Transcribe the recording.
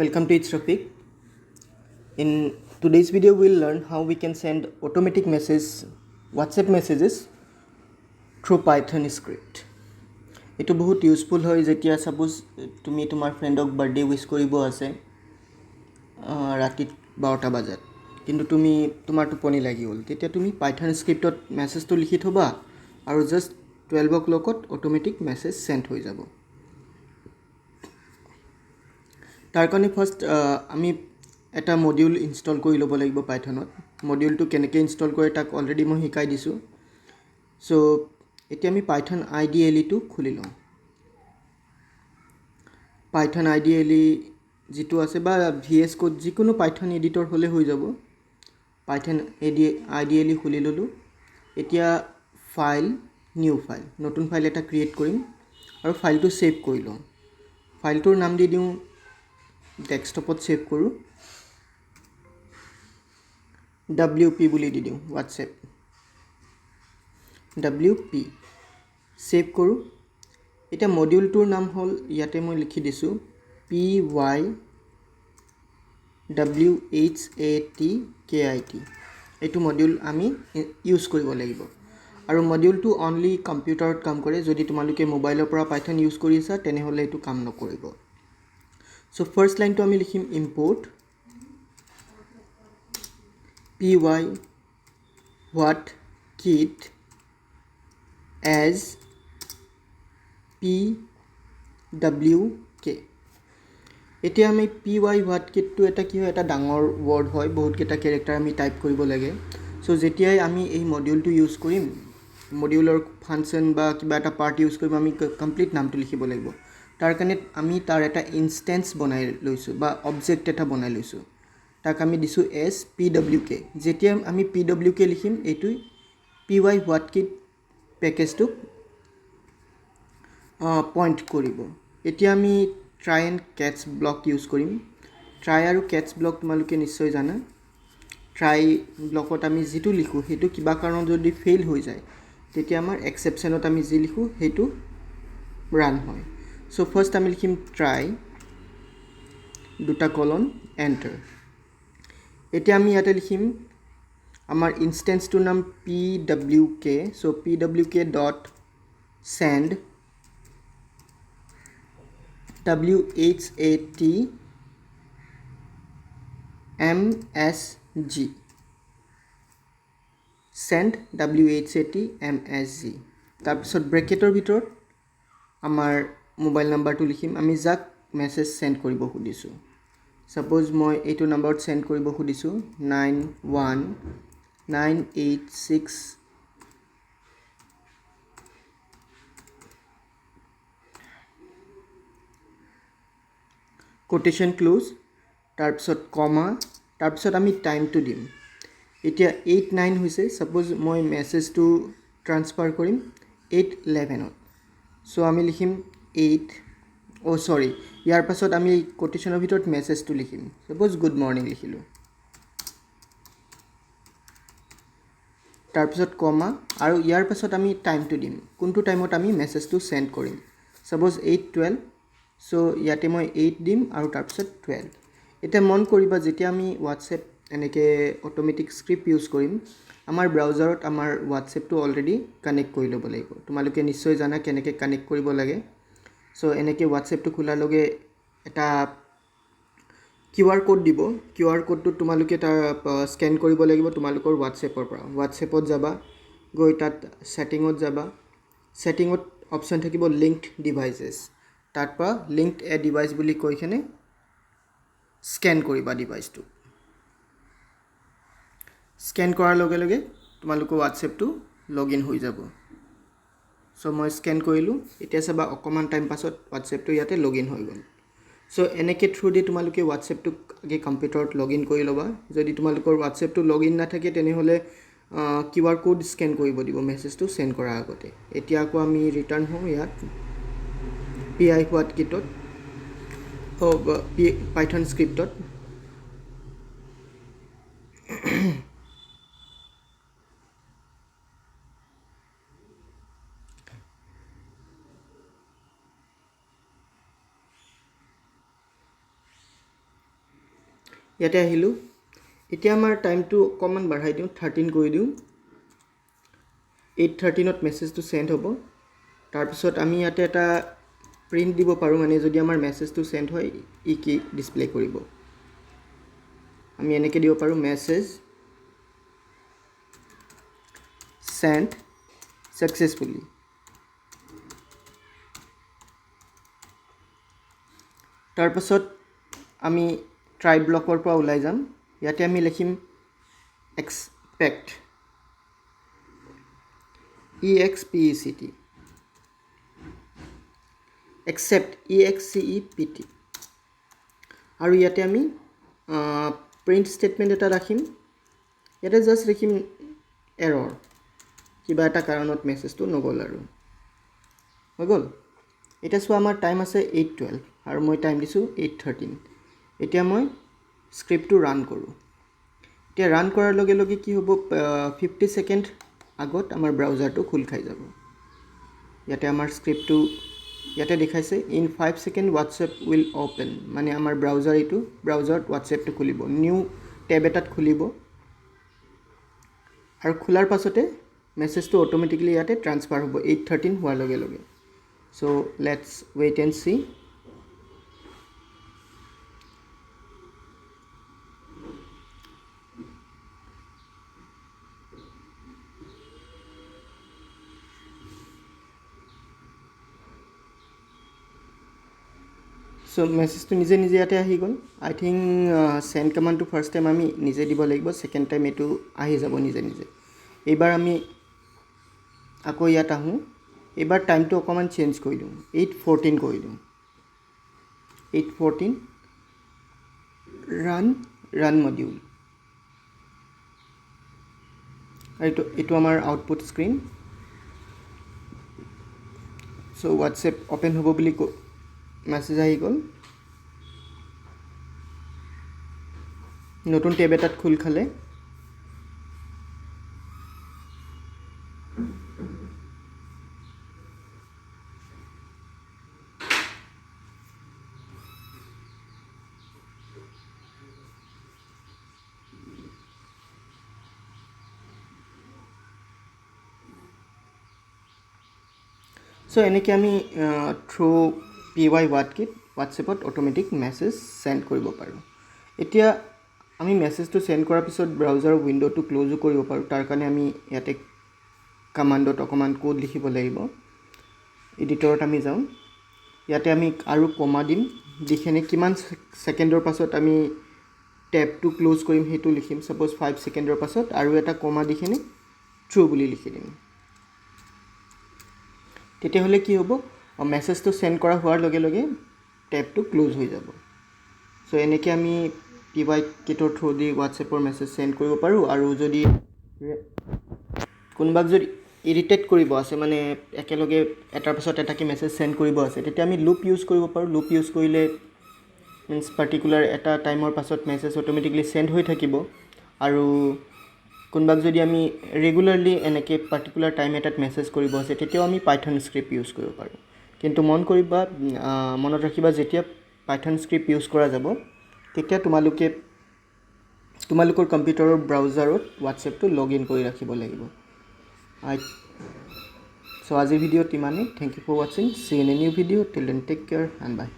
Welcome to its topic. In today's video, we'll learn how we can send automatic WhatsApp messages through Python script. It is very useful hoy jetia suppose tumi tomar friend ok birthday wish koribo ase rati 12 bajat kintu tumi tomar tuponi lagi hol tetia tumi Python script ot message to likhi thoba aru just 12 o'clock ot automatic message sent hoi jabo. তাৰ কাৰণে first আমি এটা module install কৰি ল'ব লাগিব পাইথনত মডিউলটো কেনেকৈ install কৰে তাক অলৰেডি মই শিকাই দিছোঁ সো এতিয়া আমি পাইথন আইডিএলি টো খুলি লওঁ পাইথন আইডিএলি যেটো আছে বা ভিএস কোড যিকোনো পাইথন এডিটৰ হলে হৈ যাব পাইথন আইডিএলি খুলি ললো এতিয়া ফাইল নিউ ফাইল নতুন ফাইল এটা ক্ৰিয়েট কৰিম আৰু ফাইলটো সেভ কৰি লওঁ ফাইলটোৰ নাম দি দিওঁ ডেস্কটপত সেভ কৰো wp বুলি দি দিওঁ WhatsApp wp সেভ কৰো এটা মডিউলটোৰ নাম হল ইয়াতে মই লিখি দিছো pywhatkit এটো মডিউল আমি ইউজ কৰিব লাগিব আৰু মডিউলটো অনলি কম্পিউটাৰত কাম কৰে যদি তোমালোকে মোবাইলৰ পৰা পাইথন ইউজ কৰিছা তেনে হলে এটো কাম নকৰিব So first line to ami likhim import pywhatkit as pwk এতিয়া আমি pywhatkit to এটা কি হয় এটা ডাঙৰ ওয়াৰ্ড হয় বহুত কেটা ক্যাৰেক্টাৰ আমি টাইপ কৰিব লাগে সো যেতিয়াই আমি এই মডিউলটো ইউজ কৰিম মডিউলৰ ফাংশন বা কিবা এটা পাৰ্ট ইউজ কৰিম আমি কমপ্লিট নামটো লিখিব লাগিব তাৰ কাৰণে আমি তাৰ এটা ইনস্ট্যান্স বনাই লৈছো বা অবজেক্ট এটা বনাই লৈছো তাক আমি দিছো এস pwk যেতিয়া আমি pwk লিখিম এইটো pywhatkit প্যাকেজটো পইন্ট কৰিব এতিয়া আমি try and catch block use কৰিম ট্ৰাই আৰু ক্যাচ ব্লক তোমালোকে নিশ্চয় জানা ট্ৰাই ব্লকত আমি যেটো লিখো হেতু কিবা কাৰণ যদি ফেইল হৈ যায় তেতিয়া আমাৰ এক্সেপশনত আমি যি লিখো হেতু ৰান হয় So first আমি লিখিম try দুটা colon enter এতিয়া আমি ইয়াতে লিখিম আমাৰ ইনস্ট্যান্স টো নাম pwk so pwk.send whatmsg send whatmsg তাৰপিছত ব্ৰেকেটৰ ভিতৰত আমাৰ মোবাইল নাম্বাৰটো লিখিম আমি যাক মেসেজ সেন্ড কৰিব খুদিছো সাপোজ মই এইটো নম্বৰত সেন্ড কৰিব খুদিছো 91986 কোটেশন ক্লোজ তাৰপিছত কমা তাৰপিছত আমি টাইমটো দিম এতিয়া 89 হৈছে সাপোজ মই মেসেজটো ট্ৰান্সফাৰ কৰিম 811 ত সো আমি লিখিম 8 oh sorry ইয়াৰ পাছত আমি কোটেশনৰ ভিতৰত মেসেজটো লিখিম সাপোজ গুড মৰ্নিং লিখিলো তাৰপিছত কমা আৰু ইয়াৰ পাছত আমি টাইমটো দিম কোনটো টাইমত আমি মেসেজটো সেন্ড কৰিম সাপোজ 812 সো ইয়াতে মই 8 দিম আৰু তাৰপিছত 12 এটা মন কৰিবা যেতিয়া আমি WhatsApp এনেকে অটোমেটিক স্ক্ৰিপ্ট ইউজ কৰিম আমাৰ ব্ৰাউজাৰত আমাৰ WhatsApp টো অলৰেডি কানেক্ট কৰি ল'ব লাগিব তোমালোকে নিশ্চয় জানা কেনেকৈ কানেক্ট কৰিব লাগে সো এনেকে WhatsApp টো খোলাৰ লগে এটা QR কোড দিব QR কোডটো তোমালোকে তাৰ স্ক্যান কৰিব লাগিব তোমালোকৰ WhatsAppৰ পৰা WhatsAppত যাবা গৈ তাত সেটিংত যাবা সেটিংত অপচন থাকিব লিংকড ডিভাইসেস তাত পৰা লিংকড এ ডিভাইস বুলি কৈখনে স্ক্যান কৰিবা ডিভাইসটো স্ক্যান কৰাৰ লগে লগে তোমালোকৰ WhatsApp টো লগইন হৈ যাব সো মই স্ক্যান কৰিলো এতিয়া সবা অকমান টাইম পাছত WhatsApp টো ইয়াতে লগইন হৈ গল সো এনেকে থ্ৰু দি তোমালোকে WhatsApp টো আগে কম্পিউটাৰত লগইন কৰি লবা যদি তোমালোকৰ WhatsApp টো লগইন না থাকে তেনে হলে QR কোড স্ক্যান কৰিব দিব মেসেজটো সেন্ড কৰাৰ আগতে এতিয়া আকৌ আমি ৰিটাৰ্ন হম ইয়াত pywhatkitত Python scriptত ইয়াতে আহিলোঁ এতিয়া আমাৰ টাইমটো অকণমান বঢ়াই দিওঁ 13 কৰি দিওঁ 8:13ত মেছেজটো সেন্ড হ'ব তাৰপিছত আমি ইয়াতে এটা প্ৰিন্ট দিব পাৰোঁ মানে যদি আমাৰ মেছেজটো সেন্ড হয় ই কি ডিসপ্লে কৰিব আমি এনেকৈ দিব পাৰোঁ মেছেজ sent successfully তাৰপিছত আমি ট্ৰাই ব্লকৰ পৰা ওলাই যাম ইয়াতে আমি লিখিম expect EXPECT accept EXCEPT আৰু ইয়াতে আমি প্ৰিন্ট স্টেটমেন্ট এটা ৰাখিম ইয়াতে জাস্ট লিখিম এৰৰ কিবা এটা কাৰণত মেছেজটো নগল আৰু হৈ গল এটা চোৱা আমাৰ টাইম আছে 8:12 আৰু মই টাইম দিছো 8:13 এতিয়া মই স্ক্ৰিপ্টটো ৰান কৰো এতিয়া ৰান কৰাৰ লগে লগে কি হ'ব 50 সেকেন্ড আগত আমাৰ ব্ৰাউজাৰটো খুল খাই যাব ইয়াতে আমাৰ স্ক্ৰিপ্টটো ইয়াতে দেখাইছে in 5 second WhatsApp will open মানে আমাৰ ব্ৰাউজাৰ এইটো ব্ৰাউজাৰত WhatsAppটো খুলিব নিউ ট্যাব এটাত খুলিব আৰু খোলাৰ পাছতে মেছেজটো অটোমেটিক্যালি ইয়াতে ট্ৰান্সফাৰ হ'ব 8:13 হোৱাৰ লগে লগে so let's wait and see so message to nije nije ate ahi gol I think send command to first time ami nije dibo lagibo second time etu ahi jabo nije nije ebar ami ako yat ahu ebar time to command change koi diu 8:14 koi diu 8:14 run module etu amar output screen so WhatsApp open hobo boli message আহি গল নতুন tab এটাত খুল খালে so এনেকে আমি through pywhatkit WhatsAppত automatic message send কৰিব পাৰো এতিয়া আমি মেছেজটো সেন্ড কৰাৰ পিছত ব্ৰাউজাৰৰ উইন্ডোটো ক্লোজ কৰিব পাৰো তাৰ কাৰণে আমি ইয়াতে কমান্ডত অকমান কোড লিখিব লাগিব এডিটৰত আমি যাম ইয়াতে আমি আৰু কমা দিম দিখেনে কিমান সেকেন্ডৰ পাছত আমি ট্যাবটো ক্লোজ কৰিম হেতু লিখিম সাপোজ 5 সেকেন্ডৰ পাছত আৰু এটা কমা দিখেনে ট্ৰু বুলি লিখি দিম তেতিয়া হলে কি হ'ব মেছেজটো সেন্ড কৰা হোৱাৰ লগে লগে ট্যাবটো ক্লোজ হৈ যাব সো এনেকে আমি pywhatkit থ্ৰু দি WhatsAppৰ মেছেজ সেন্ড কৰিব পাৰো আৰু যদি কোনবাক যদি ইৰিটেট কৰিব আছে মানে একেলগে এটাৰ পাছত এটাকে মেছেজ সেন্ড কৰিব আছে তেতিয়া আমি লুপ ইউজ কৰিব পাৰো লুপ ইউজ কৰিলে মিন্স পাৰ্টিকুলাৰ এটা টাইমৰ পাছত মেছেজ অটোমেটিক্যালি সেন্ড হৈ থাকিব আৰু কোনবাক যদি আমি ৰেগুলাৰলি এনেকে পাৰ্টিকুলাৰ টাইম এটাত মেছেজ কৰিব আছে তেতিয়াও আমি পাইথন স্ক্ৰিপ্ট ইউজ কৰিব পাৰো কিন্তু মনত ৰাখিবা যেতিয়া পাইথন স্ক্ৰিপ্ট ইউজ কৰা যাব তেতিয়া তোমালোকৰ কম্পিউটাৰৰ ব্ৰাউজাৰত WhatsAppটো লগইন কৰি ৰাখিব লাগিব so আজিৰ ভিডিঅ'ত ইমানেই thank you for watching see you in a new video till then take care and bye